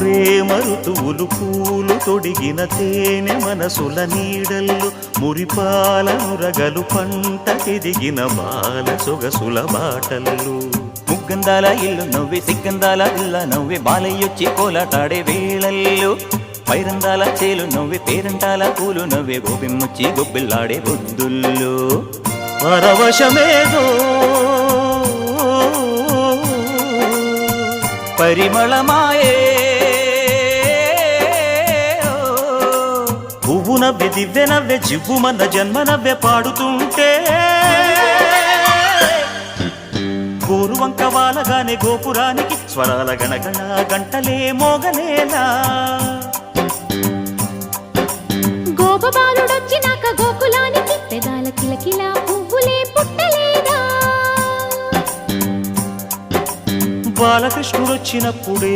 ప్రేమ ఋతువులు పూలు తొడిగిన తేనె మనసుల నీడల్లు మురిపాల నురగలు పంటకెదిగిన బాల సొగసుల బాటల్లు ముగ్గందాల ఇల్లు నవ్వి సిగ్గందాల ఇల్ల నవ్వి బాలయ్యొచ్చి కోలాటాడే వేళల్లో పైరందాల చేలు నవ్వి పేరంటాల పూలు నవ్వే గోపిమ్మొచ్చి గొబ్బిల్లాడే బొద్దుల్లో పరవశమేదో పరిమళమాయే పువ్వు నవ్వె దివ్వె నవ్వె జివ్వుమన్న జన్మ నవ్వె పాడుతుంటే గోరువంక వాలగానే గోపురానికి స్వరాల గణగణ గంటలే మోగనేలా గోపబాలుడొచ్చినాక గోకులానికి పెదాల కిలకిలా పువ్వులే పుట్టలేదా బాలకృష్ణుడొచ్చినప్పుడే